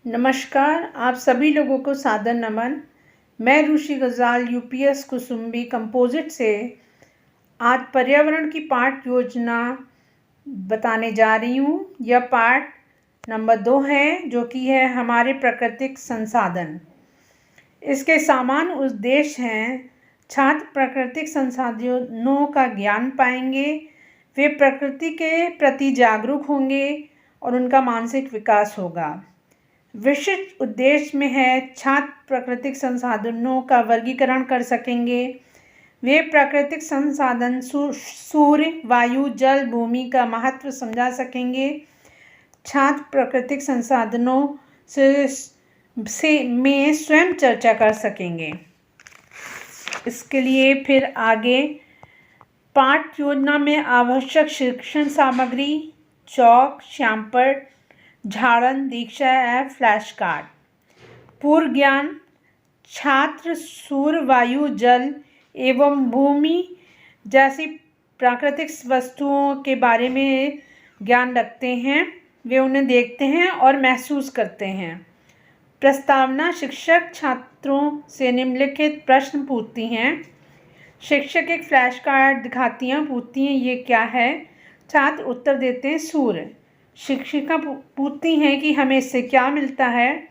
नमस्कार, आप सभी लोगों को सादर नमन। मैं रुचि गजाल यूपीएस कुसुम्बी कंपोजिट से आज पर्यावरण की पाठ योजना बताने जा रही हूँ। यह पाठ नंबर 2 है, जो कि है हमारे प्राकृतिक संसाधन। इसके सामान्य उद्देश्य हैं: छात्र प्राकृतिक संसाधनों का ज्ञान पाएंगे, वे प्रकृति के प्रति जागरूक होंगे और उनका मानसिक विकास होगा। विशिष्ट उद्देश्य में है छात्र प्राकृतिक संसाधनों का वर्गीकरण कर सकेंगे, वे प्राकृतिक संसाधन सूर्य, वायु, जल, भूमि का महत्व समझा सकेंगे, छात्र प्राकृतिक संसाधनों में स्वयं चर्चा कर सकेंगे। इसके लिए फिर आगे पाठ योजना में आवश्यक शिक्षण सामग्री: चौक, श्यामपट्ट, झाड़न, दीक्षा एवं फ्लैश कार्ड। पूर्व ज्ञान: छात्र सूर्य, वायु, जल एवं भूमि जैसी प्राकृतिक वस्तुओं के बारे में ज्ञान रखते हैं, वे उन्हें देखते हैं और महसूस करते हैं। प्रस्तावना: शिक्षक छात्रों से निम्नलिखित प्रश्न पूछती हैं। शिक्षक एक फ्लैश कार्ड दिखाती हैं, पूछती हैं ये क्या है। छात्र उत्तर देते हैं सूर्य। शिक्षिका पूछती हैं कि हमें इससे क्या मिलता है।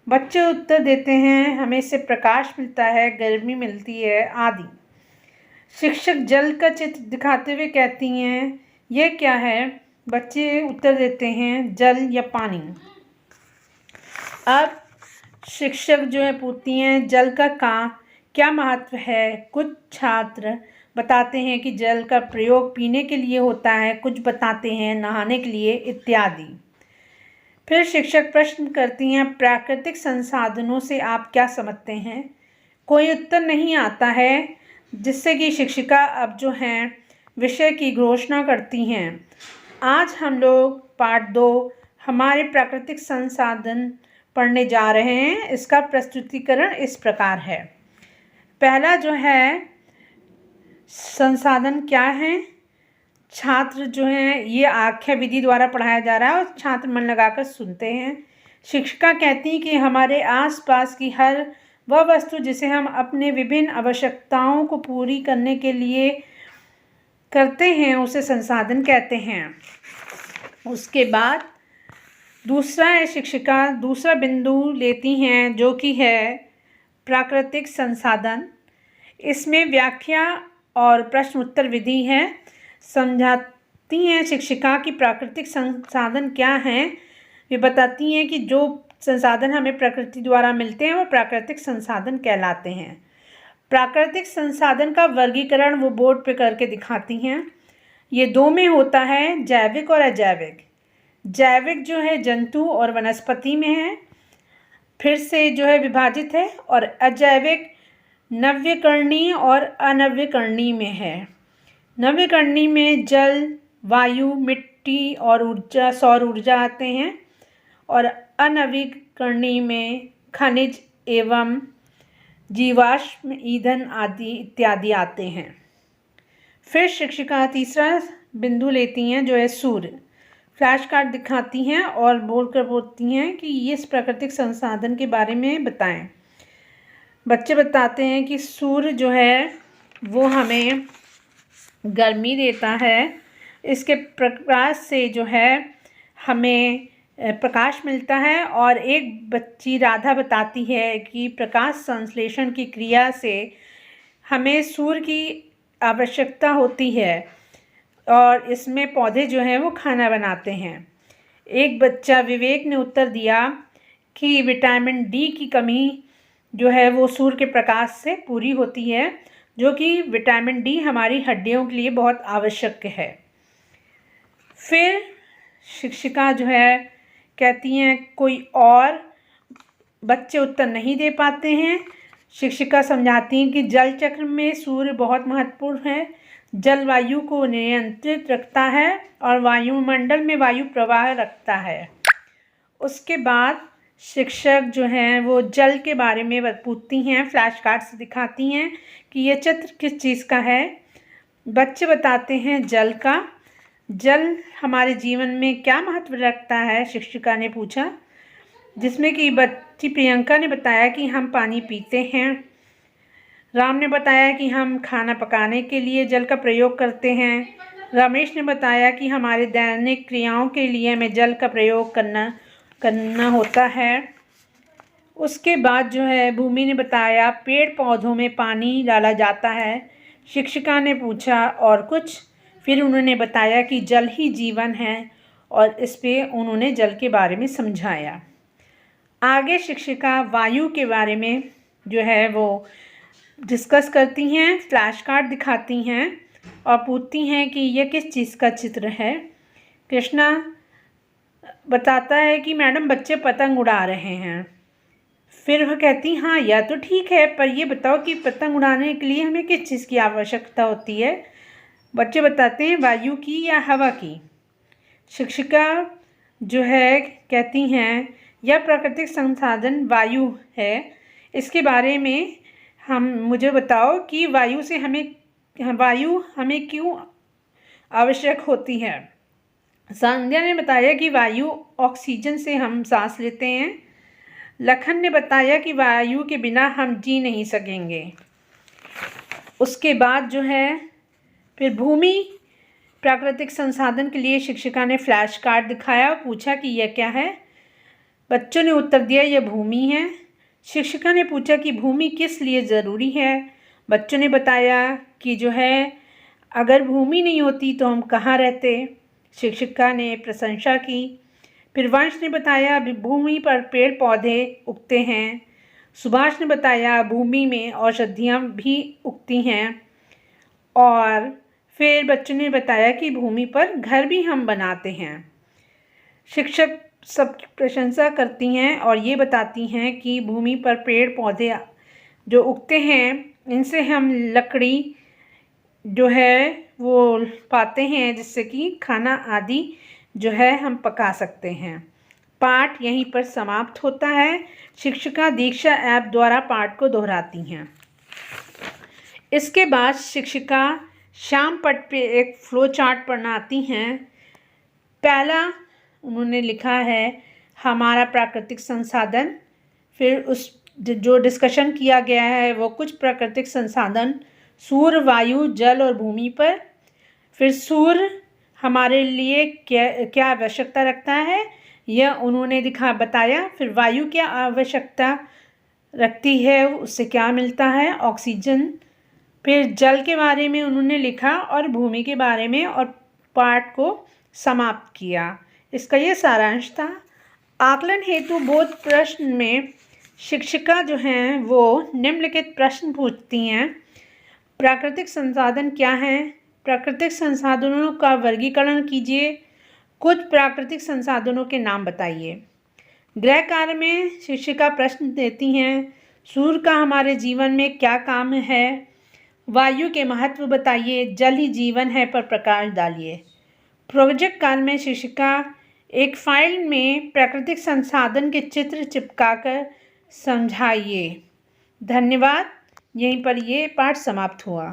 बच्चे उत्तर देते हैं हमें इससे प्रकाश मिलता है, गर्मी मिलती है आदि। शिक्षक जल का चित्र दिखाते हुए कहती हैं यह क्या है। बच्चे उत्तर देते हैं जल या पानी। अब शिक्षक जो है पूछती हैं जल का क्या महत्व है। कुछ छात्र बताते हैं कि जल का प्रयोग पीने के लिए होता है, कुछ बताते हैं नहाने के लिए इत्यादि। फिर शिक्षक प्रश्न करती हैं प्राकृतिक संसाधनों से आप क्या समझते हैं। कोई उत्तर नहीं आता है, जिससे कि शिक्षिका अब जो हैं विषय की घोषणा करती हैं। आज हम लोग पाठ 2 हमारे प्राकृतिक संसाधन पढ़ने जा रहे हैं। इसका प्रस्तुतिकरण इस प्रकार है। पहला जो है संसाधन क्या है। छात्र जो हैं ये आख्या विधि द्वारा पढ़ाया जा रहा है और छात्र मन लगाकर सुनते हैं। शिक्षिका कहती हैं कि हमारे आसपास की हर वह वस्तु जिसे हम अपने विभिन्न आवश्यकताओं को पूरी करने के लिए करते हैं उसे संसाधन कहते हैं। उसके बाद शिक्षिका दूसरा बिंदु लेती हैं जो कि है प्राकृतिक संसाधन। इसमें व्याख्या और प्रश्न उत्तर विधि है। समझाती हैं शिक्षिका की प्राकृतिक संसाधन क्या हैं। वे बताती हैं कि जो संसाधन हमें प्रकृति द्वारा मिलते हैं वो प्राकृतिक संसाधन कहलाते हैं। प्राकृतिक संसाधन का वर्गीकरण वो बोर्ड पे करके दिखाती हैं। ये 2 में होता है, जैविक और अजैविक। जैविक जो है जंतु और वनस्पति में है, फिर से जो है विभाजित है, और अजैविक नव्यकरणीय और अनव्यकरणीय में है। नव्यकरणीय में जल, वायु, मिट्टी और ऊर्जा, सौर ऊर्जा आते हैं, और अनवीकरणीय में खनिज एवं जीवाश्म ईंधन आदि इत्यादि आते हैं। फिर शिक्षिका तीसरा बिंदु लेती हैं जो है सूर्य। फ्लैश कार्ड दिखाती हैं और बोलकर बोलती हैं कि इस प्राकृतिक संसाधन के बारे में बताएं। बच्चे बताते हैं कि सूर्य जो है वो हमें गर्मी देता है, इसके प्रकाश से जो है हमें प्रकाश मिलता है। और एक बच्ची राधा बताती है कि प्रकाश संश्लेषण की क्रिया से हमें सूर्य की आवश्यकता होती है और इसमें पौधे जो हैं वो खाना बनाते हैं। एक बच्चा विवेक ने उत्तर दिया कि विटामिन डी की कमी जो है वो सूर्य के प्रकाश से पूरी होती है, जो कि विटामिन डी हमारी हड्डियों के लिए बहुत आवश्यक है। फिर शिक्षिका जो है कहती हैं कोई और। बच्चे उत्तर नहीं दे पाते हैं। शिक्षिका समझाती हैं कि जल चक्र में सूर्य बहुत महत्वपूर्ण है। जलवायु को नियंत्रित रखता है और वायुमंडल में वायु प्रवाह रखता है। उसके बाद शिक्षक जो हैं वो जल के बारे में पूछती हैं, फ्लैश कार्ड से दिखाती हैं कि ये चित्र किस चीज़ का है। बच्चे बताते हैं जल का। जल हमारे जीवन में क्या महत्व रखता है, शिक्षिका ने पूछा, जिसमें कि बच्ची प्रियंका ने बताया कि हम पानी पीते हैं। राम ने बताया कि हम खाना पकाने के लिए जल का प्रयोग करते हैं। रमेश ने बताया कि हमारे दैनिक क्रियाओं के लिए हमें जल का प्रयोग करना होता है। उसके बाद जो है भूमि ने बताया पेड़ पौधों में पानी डाला जाता है। शिक्षिका ने पूछा और कुछ, फिर उन्होंने बताया कि जल ही जीवन है और इस पे उन्होंने जल के बारे में समझाया। आगे शिक्षिका वायु के बारे में जो है वो डिस्कस करती हैं, फ्लैश कार्ड दिखाती हैं और पूछती हैं कि यह किस चीज़ का चित्र है। कृष्णा बताता है कि मैडम बच्चे पतंग उड़ा रहे हैं। फिर वह कहती हाँ यह तो ठीक है, पर ये बताओ कि पतंग उड़ाने के लिए हमें किस चीज़ की आवश्यकता होती है। बच्चे बताते हैं वायु की या हवा की। शिक्षिका जो है कहती हैं यह प्राकृतिक संसाधन वायु है, इसके बारे में मुझे बताओ कि वायु हमें क्यों आवश्यक होती है। संध्या ने बताया कि वायु ऑक्सीजन से हम सांस लेते हैं। लखन ने बताया कि वायु के बिना हम जी नहीं सकेंगे। उसके बाद जो है फिर भूमि प्राकृतिक संसाधन के लिए शिक्षिका ने फ्लैश कार्ड दिखाया, पूछा कि यह क्या है। बच्चों ने उत्तर दिया यह भूमि है। शिक्षिका ने पूछा कि भूमि किस लिए ज़रूरी है। बच्चों ने बताया कि जो है अगर भूमि नहीं होती तो हम कहाँ रहते। शिक्षिका ने प्रशंसा की। फिर वंश ने बताया भूमि पर पेड़ पौधे उगते हैं। सुभाष ने बताया भूमि में औषधियाँ भी उगती हैं। और फिर बच्चों ने बताया कि भूमि पर घर भी हम बनाते हैं। शिक्षक सबकी प्रशंसा करती हैं और ये बताती हैं कि भूमि पर पेड़ पौधे जो उगते हैं इनसे हम लकड़ी जो है वो पाते हैं, जिससे कि खाना आदि जो है हम पका सकते हैं। पाठ यहीं पर समाप्त होता है। शिक्षिका दीक्षा ऐप द्वारा पाठ को दोहराती हैं। इसके बाद शिक्षिका शाम पट पे एक फ्लो चार्ट बनाती हैं। पहला उन्होंने लिखा है हमारा प्राकृतिक संसाधन। फिर उस जो डिस्कशन किया गया है वो कुछ प्राकृतिक संसाधन सूर्य, वायु, जल और भूमि पर। फिर सूर्य हमारे लिए क्या आवश्यकता रखता है यह उन्होंने बताया। फिर वायु क्या आवश्यकता रखती है, उससे क्या मिलता है, ऑक्सीजन। फिर जल के बारे में उन्होंने लिखा और भूमि के बारे में, और पाठ को समाप्त किया। इसका ये सारांश था। आकलन हेतु बोध प्रश्न में शिक्षिका जो हैं वो निम्नलिखित प्रश्न पूछती हैं। प्राकृतिक संसाधन क्या हैं? प्राकृतिक संसाधनों का वर्गीकरण कीजिए। कुछ प्राकृतिक संसाधनों के नाम बताइए। गृह कार्य में शिक्षिका प्रश्न देती हैं। सूर्य का हमारे जीवन में क्या काम है? वायु के महत्व बताइए। जल ही जीवन है पर प्रकाश डालिए। प्रोजेक्ट कार्य में शिक्षिका एक फाइल में प्राकृतिक संसाधन के चित्र चिपकाकर समझाइए। धन्यवाद। यहीं पर ये पाठ समाप्त हुआ।